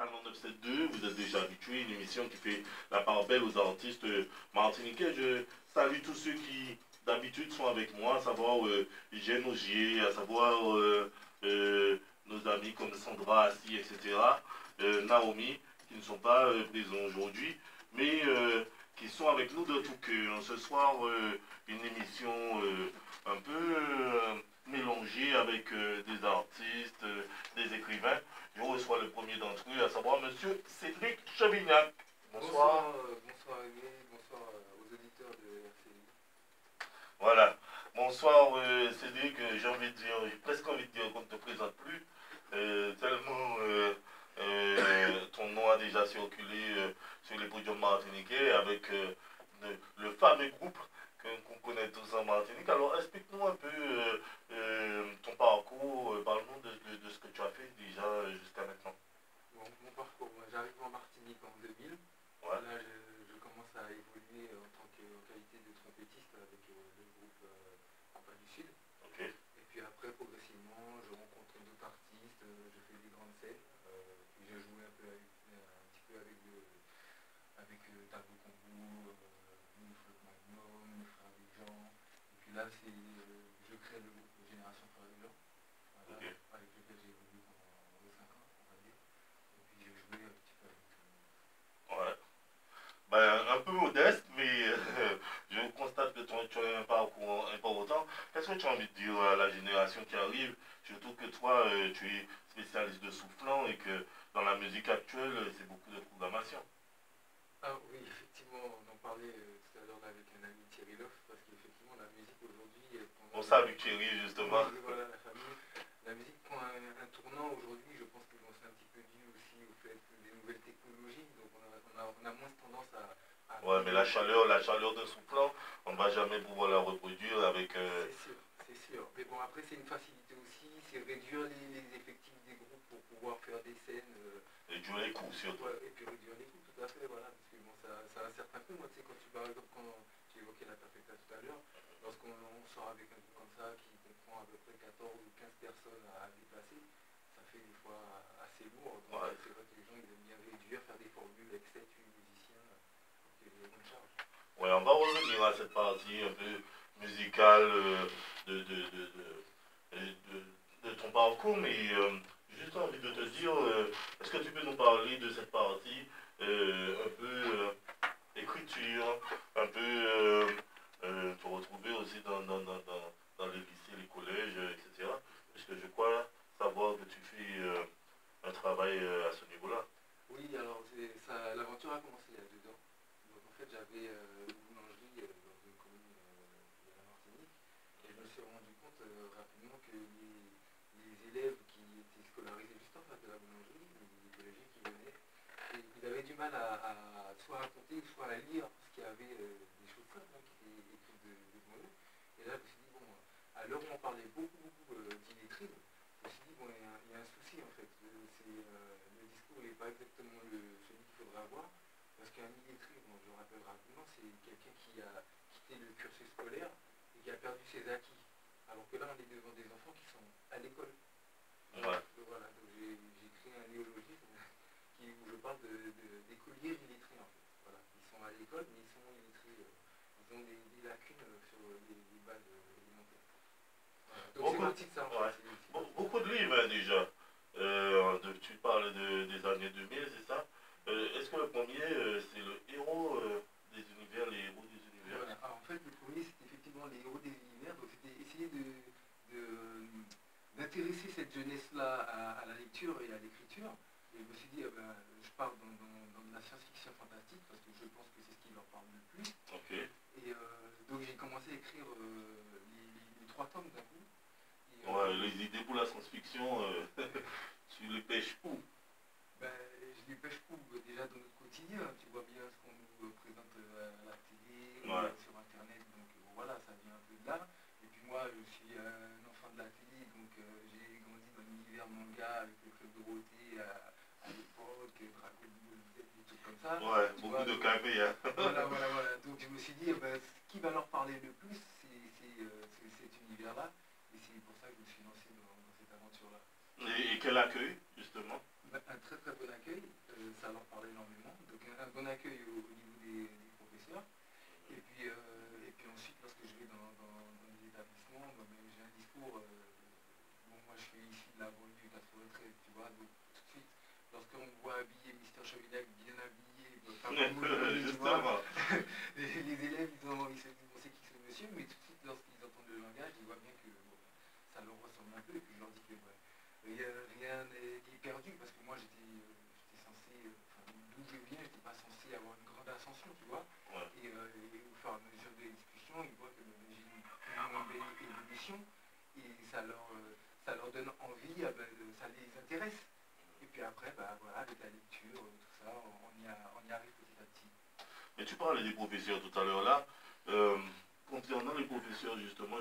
99.2, vous êtes déjà habitués, une émission qui fait la part belle aux artistes martiniquais. Je salue tous ceux qui d'habitude sont avec moi, à savoir Hygiène Augier, à savoir nos amis comme Sandra Assi, etc. Naomi, qui ne sont pas présents aujourd'hui, mais qui sont avec nous de tout cœur. Ce soir, une émission un peu mélangée avec des artistes, des écrivains. Je reçois le premier d'entre eux, à savoir Monsieur Cédric Chavignac. Bonsoir. Bonsoir Aimé, bonsoir aux auditeurs de RCI. Voilà. Bonsoir Cédric, j'ai envie de dire, j'ai presque envie de dire qu'on ne te présente plus, tellement ton nom a déjà circulé sur les podiums martiniquais avec le fameux groupe qu'on connaît tous en Martinique. Alors explique-nous un peu ton parcours, parle-nous de ce que tu as fait déjà jusqu'à maintenant. Bon, mon parcours, moi, j'arrive en Martinique en 2000. Ouais. Là, je commence à évoluer en qualité de trompettiste avec le groupe Compas du Sud. Okay. Et puis après, progressivement, je rencontre d'autres artistes, je fais des grandes scènes. Puis j'ai joué un petit peu avec Tabou Combo, Miniflotte Magnum, Les Frères des gens. Et puis là, je crée le groupe Génération Frères des gens. Voilà, okay. Avec lequel j'ai évolué pendant 5 ans, on va dire. Et puis j'ai joué un petit peu avec... Ouais. Ben, un peu modeste, mais je constate que tu as un parcours important. Qu'est-ce que tu as envie de dire à la génération qui arrive, surtout que toi, tu es spécialiste de soufflant et que dans la musique actuelle, c'est beaucoup de programmation. Ah oui, effectivement, on en parlait tout à l'heure avec un ami Thierry Loff, parce qu'effectivement, la musique aujourd'hui... On salue Thierry, justement. Oui, voilà, la famille. La musique prend un tournant aujourd'hui, je pense que c'est un petit peu dû aussi au fait des nouvelles technologies, donc on a moins tendance à ouais, mais la chaleur de soufflant, on ne va jamais pouvoir la reproduire avec... C'est sûr. Mais bon, après, c'est une facilité aussi, c'est réduire les effectifs des groupes pour pouvoir faire des scènes... réduire les coûts, surtout. Ouais, et puis réduire les coûts, tout à fait, voilà. Parce que bon, ça a un certain coût. Moi, tu sais, par exemple, quand tu évoquais la perfecta tout à l'heure, lorsqu'on sort avec un groupe comme ça, qui comprend à peu près 14 ou 15 personnes à déplacer, ça fait des fois assez lourd. Donc ouais. C'est vrai que les gens, ils aiment bien réduire, faire des formules avec 7-8 musiciens pour qu'il y ait des bonnes charges. Ouais, on va revenir à cette partie un peu musicale de ton parcours, mais juste envie de te dire, est-ce que tu peux nous parler de cette partie un peu écriture, un peu te retrouver aussi dans les lycées, les collèges, etc. Puisque je crois savoir que tu fais un travail à ce niveau-là. Oui, alors l'aventure a commencé il y a 2 ans. Donc en fait, j'avais une boulangerie dans une commune de la Martinique, et je me suis rendu compte rapidement que les élèves qui étaient scolarisés juste en face de la boulangerie, les collégiens qui venaient, ils avaient du mal à soit raconter, soit à lire, parce qu'il y avait des choses simples qui étaient écrites devant eux. Et là, je me suis dit, bon, à l'heure où on parlait beaucoup d'illettrisme, je me suis dit, bon, il y a un souci en fait. Le discours n'est pas exactement celui qu'il faudrait avoir. Parce qu'un illettré, bon, je le rappelle rapidement, c'est quelqu'un qui a quitté le cursus scolaire et qui a perdu ses acquis. Alors que là, on est devant des enfants qui sont à l'école. Ouais. Voilà, donc j'ai créé un néologisme où je parle d'écoliers illettrés en fait. Voilà. Ils sont à l'école, mais ils sont illettrés. Ils ont des lacunes sur les bases élémentaires. Voilà. Donc c'est parti de ça. Ouais. Beaucoup de livres déjà. Tu parles des années 2000, c'est ça? Est-ce que le premier, c'est le héros des univers, les héros des univers? Voilà. Alors, en fait, le premier, c'était effectivement les héros des univers. Donc, c'était essayer d'intéresser cette jeunesse-là à la lecture et à l'écriture. Et je me suis dit, je parle dans de la science-fiction fantastique parce que je pense que c'est ce qui leur parle le plus. Okay. Et donc, j'ai commencé à écrire les 3 tomes d'un coup. Ouais, les idées pour la science-fiction, tu les pêches où? Ben, je les pêche où? Déjà dans notre quotidien, tu vois bien ce qu'on nous présente à la télé, ouais. Sur internet, donc voilà, ça vient un peu de là. Et puis moi, je suis un enfant de la télé, donc j'ai grandi dans l'univers manga avec le Club Dorothée à l'époque, Dragon Ball Z, des trucs comme ça. Ouais, beaucoup de café, hein. Voilà. Donc je me suis dit, ce qui va leur parler le plus, c'est cet univers-là. Et c'est pour ça que je me suis lancé dans cette aventure-là. Et quel accueil, justement? Un très très bon accueil. cours, bon, moi je suis ici de la banlieue 93, tu vois, donc tout de suite, lorsqu'on me voit habillé, Mister Chaminac, bien habillé, pas comme aujourd'hui, tu vois, Justement. les élèves, ils se disent, bon, c'est qui ce monsieur, mais tout de suite, lorsqu'ils entendent le langage, ils voient bien que bon, ça leur ressemble un peu, et puis je leur dis que ouais, rien n'est perdu, parce que moi j'étais censé, enfin, d'où je viens, j'étais pas censé avoir une grande ascension, tu vois, Ouais. et au fur et à mesure des discussions, ils voient que j'ai une moins belle évolution, et ça leur donne envie, ça les intéresse. Et puis après, bah, voilà, avec la lecture, tout ça, on y arrive petit à petit. Mais tu parlais des professeurs tout à l'heure là. Concernant les professeurs, justement,